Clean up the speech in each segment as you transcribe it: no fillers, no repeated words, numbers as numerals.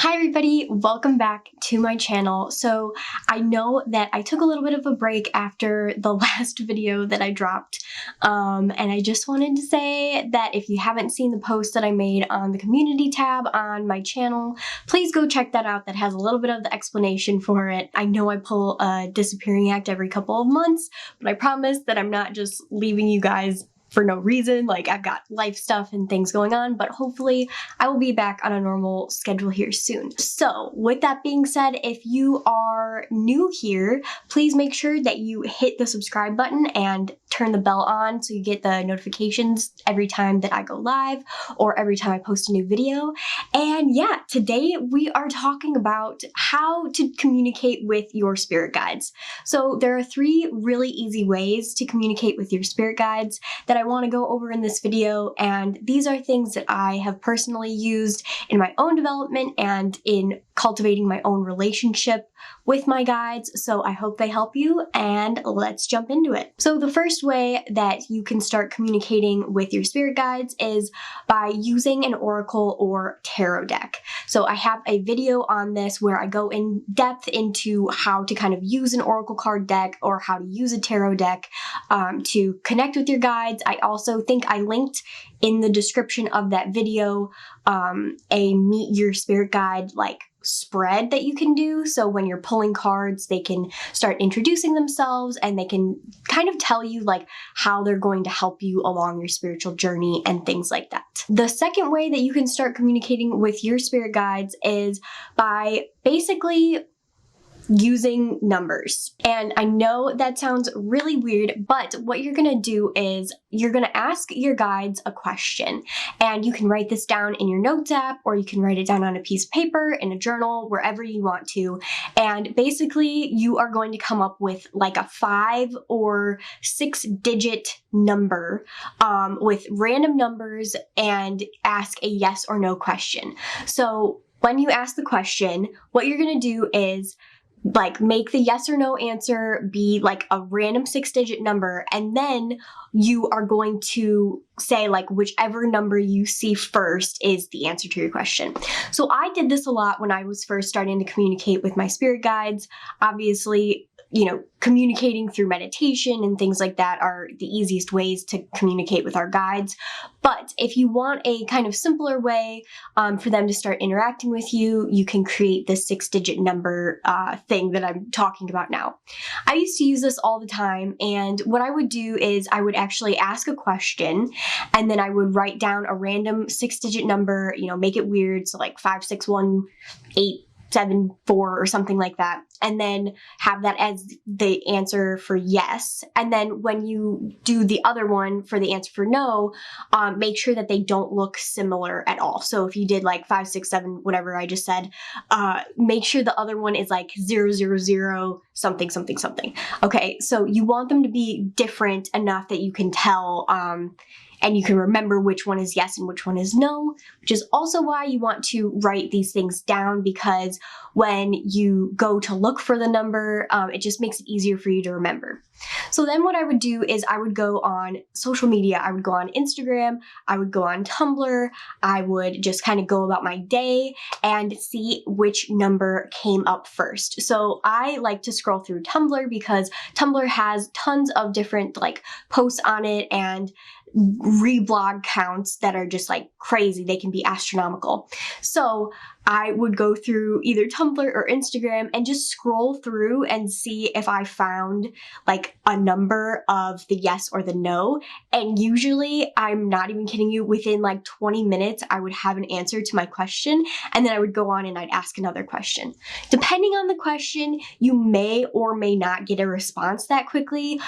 Hi everybody, welcome back to my channel. So I know that I took a little bit of a break after the last video that I dropped, and I just wanted to say that if you haven't seen the post that I made on the community tab on my channel, please go check that out. That has a little bit of the explanation for it. I know I pull a disappearing act every couple of months, but I promise that I'm not just leaving you guys for no reason. Like, I've got life stuff and things going on, but hopefully I will be back on a normal schedule here soon. So with that being said, if you are new here, please make sure that you hit the subscribe button and turn the bell on so you get the notifications every time that I go live or every time I post a new video. And yeah, today we are talking about how to communicate with your spirit guides. So there are 3 really easy ways to communicate with your spirit guides that I want to go over in this video, and these are things that I have personally used in my own development and in cultivating my own relationship with my guides, so I hope they help you, and let's jump into it. So the first way that you can start communicating with your spirit guides is by using an oracle or tarot deck. So I have a video on this where I go in depth into how to kind of use an oracle card deck or how to use a tarot deck to connect with your guides. I also think I linked in the description of that video a meet your spirit guide spread that you can do. So when you're pulling cards, they can start introducing themselves and they can kind of tell you how they're going to help you along your spiritual journey and things like that. The second way that you can start communicating with your spirit guides is by basically using numbers. And I know that sounds really weird, but what you're gonna do is you're gonna ask your guides a question, and you can write this down in your notes app, or you can write it down on a piece of paper, in a journal, wherever you want to. And basically you are going to come up with a 5 or 6 digit number with random numbers and ask a yes or no question. So when you ask the question, what you're gonna do is make the yes or no answer be a random 6-digit number, and then you are going to say whichever number you see first is the answer to your question. So I did this a lot when I was first starting to communicate with my spirit guides. Obviously, communicating through meditation and things like that are the easiest ways to communicate with our guides. But if you want a kind of simpler way for them to start interacting with you, you can create this 6-digit number thing that I'm talking about now. I used to use this all the time, and what I would do is I would actually ask a question, and then I would write down a random 6-digit number, make it weird, so 5, 6, 1, 8, 7, 4 or something like that, and then have that as the answer for yes. And then when you do the other one for the answer for no, make sure that they don't look similar at all. So if you did 5, 6, 7, whatever I just said, make sure the other one is 0, 0, 0, something, something, something. Okay, so you want them to be different enough that you can tell and you can remember which one is yes and which one is no, which is also why you want to write these things down, because when you go to look for the number, it just makes it easier for you to remember. So then what I would do is I would go on social media. I would go on Instagram, I would go on Tumblr, I would just kind of go about my day and see which number came up first. So I like to scroll through Tumblr because Tumblr has tons of different posts on it and reblog counts that are just crazy. They can be astronomical. So I would go through either Tumblr or Instagram and just scroll through and see if I found a number of the yes or the no. And usually, I'm not even kidding you, within 20 minutes, I would have an answer to my question, and then I would go on and I'd ask another question. Depending on the question, you may or may not get a response that quickly.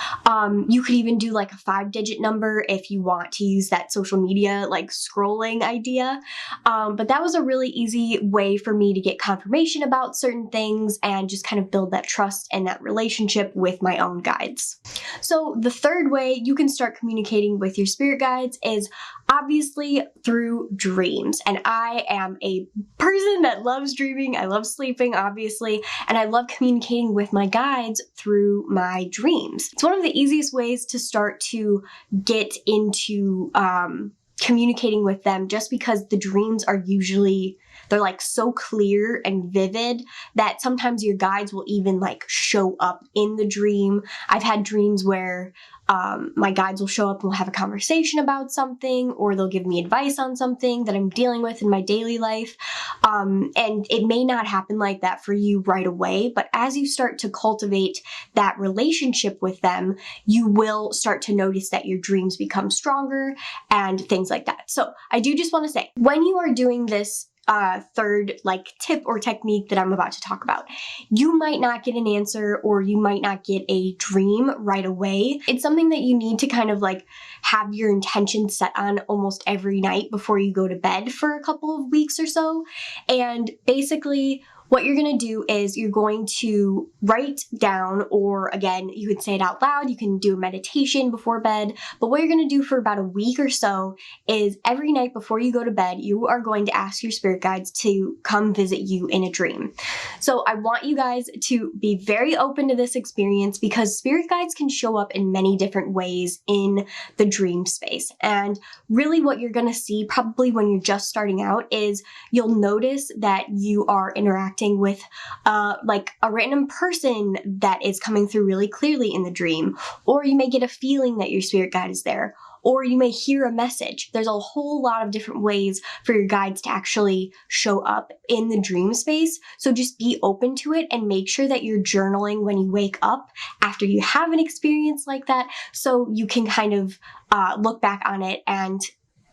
You could even do a 5-digit number if you want to use that social media scrolling idea. But that was a really easy way for me to get confirmation about certain things and just kind of build that trust and that relationship with my own guides. So the third way you can start communicating with your spirit guides is obviously through dreams. And I am a person that loves dreaming. I love sleeping, obviously, and I love communicating with my guides through my dreams. It's one of the easiest ways to start to get into communicating with them, just because the dreams are usually they're like so clear and vivid that sometimes your guides will even like show up in the dream. I've had dreams where my guides will show up and we'll have a conversation about something, or they'll give me advice on something that I'm dealing with in my daily life. And it may not happen like that for you right away, but as you start to cultivate that relationship with them, you will start to notice that your dreams become stronger and things like that. So I do just want to say, when you are doing this third like tip or technique that I'm about to talk about, you might not get an answer or you might not get a dream right away. It's something that you need to kind of like have your intention set on almost every night before you go to bed for a couple of weeks or so. And basically what you're going to do is you're going to write down, or again, you could say it out loud, you can do a meditation before bed, but what you're going to do for about a week or so is every night before you go to bed, you are going to ask your spirit guides to come visit you in a dream. So I want you guys to be very open to this experience because spirit guides can show up in many different ways in the dream space. And really what you're going to see probably when you're just starting out is you'll notice that you are interacting with like a random person that is coming through really clearly in the dream, or you may get a feeling that your spirit guide is there, or you may hear a message. There's a whole lot of different ways for your guides to actually show up in the dream space. So just be open to it and make sure that you're journaling when you wake up after you have an experience like that, so you can kind of look back on it. And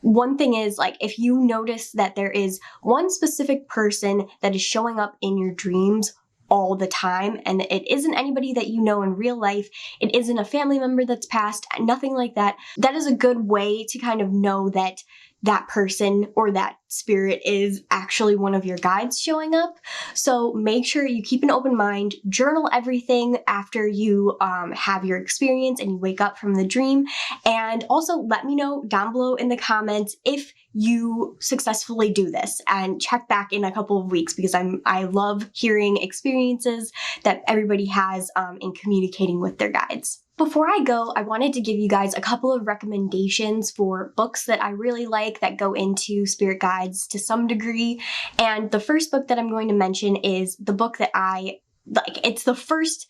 one thing is, like, if you notice that there is one specific person that is showing up in your dreams all the time, and it isn't anybody that you know in real life, it isn't a family member that's passed, nothing like that, that is a good way to kind of know that that person or that spirit is actually one of your guides showing up. So make sure you keep an open mind, journal everything after you have your experience and you wake up from the dream. And also let me know down below in the comments if you successfully do this, and check back in a couple of weeks because I love hearing experiences that everybody has in communicating with their guides. Before I go, I wanted to give you guys a couple of recommendations for books that I really like that go into spirit guides to some degree. And the first book that I'm going to mention is the book that I like. It's the first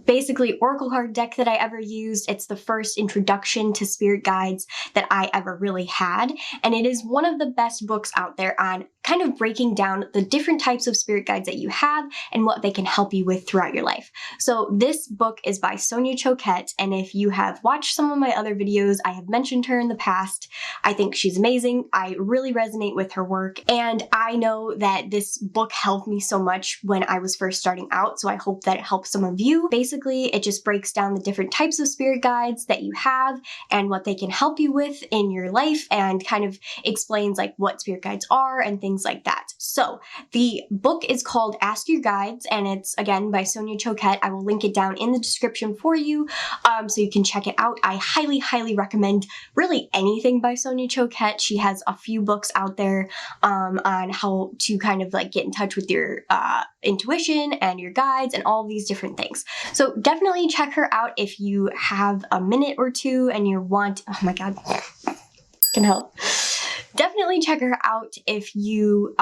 basically oracle card deck that I ever used. It's the first introduction to spirit guides that I ever really had, and it is one of the best books out there on kind of breaking down the different types of spirit guides that you have and what they can help you with throughout your life. So this book is by Sonia Choquette, and if you have watched some of my other videos, I have mentioned her in the past. I think she's amazing. I really resonate with her work, and I know that this book helped me so much when I was first starting out, so I hope that it helps some of you. Basically, it just breaks down the different types of spirit guides that you have and what they can help you with in your life, and kind of explains like what spirit guides are and things like that. So the book is called Ask Your Guides, and it's again by Sonia Choquette. I will link it down in the description for you so you can check it out. I highly, highly recommend really anything by Sonia Choquette. She has a few books out there on how to kind of like get in touch with your intuition and your guides and all these different things. So definitely check her out if you have a minute or two and you want, oh my god, can help. Definitely check her out if you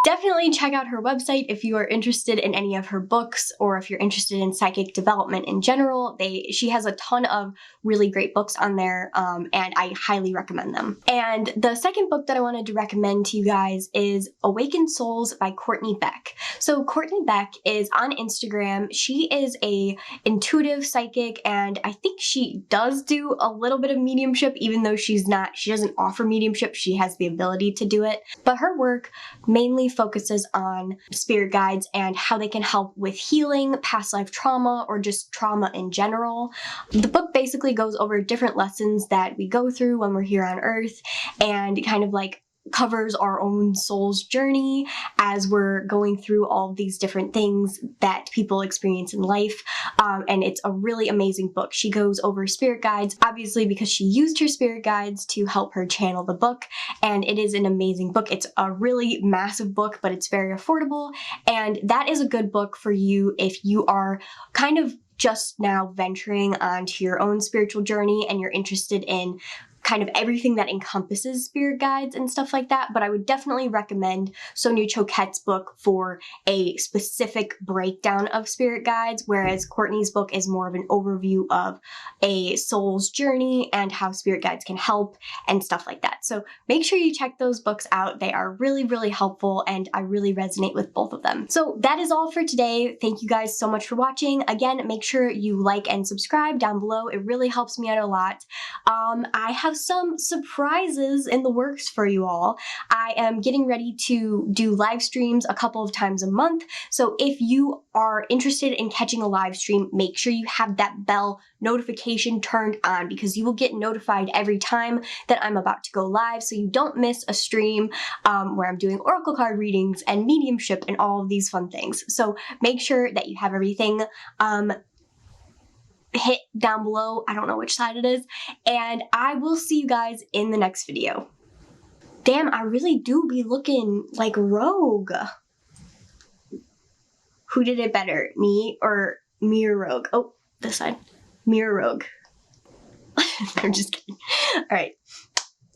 definitely check out her website if you are interested in any of her books, or if you're interested in psychic development in general. She has a ton of really great books on there, and I highly recommend them. And the second book that I wanted to recommend to you guys is Awakened Souls by Courtney Beck. So Courtney Beck is on Instagram. She is a intuitive psychic, and I think she does do a little bit of mediumship, even though she doesn't offer mediumship. She has the ability to do it, but her work mainly focuses on spirit guides and how they can help with healing, past life trauma, or just trauma in general. The book basically goes over different lessons that we go through when we're here on Earth, and kind of like covers our own soul's journey as we're going through all of these different things that people experience in life. And it's a really amazing book. She goes over spirit guides, obviously because she used her spirit guides to help her channel the book, and it is an amazing book. It's a really massive book, but it's very affordable, and that is a good book for you if you are kind of just now venturing onto your own spiritual journey and you're interested in kind of everything that encompasses spirit guides and stuff like that, but I would definitely recommend Sonia Choquette's book for a specific breakdown of spirit guides, whereas Courtney's book is more of an overview of a soul's journey and how spirit guides can help and stuff like that. So make sure you check those books out. They are really, really helpful, and I really resonate with both of them. So that is all for today. Thank you guys so much for watching. Again, make sure you like and subscribe down below. It really helps me out a lot. I have some surprises in the works for you all. I am getting ready to do live streams a couple of times a month, so if you are interested in catching a live stream, make sure you have that bell notification turned on, because you will get notified every time that I'm about to go live, so you don't miss a stream where I'm doing oracle card readings and mediumship and all of these fun things. So make sure that you have everything hit down below. I don't know which side it is, and I will see you guys in the next video. Damn, I really do be looking like Rogue. Who did it better, me or Rogue? Oh, this side. Me or Rogue. I'm just kidding. All right.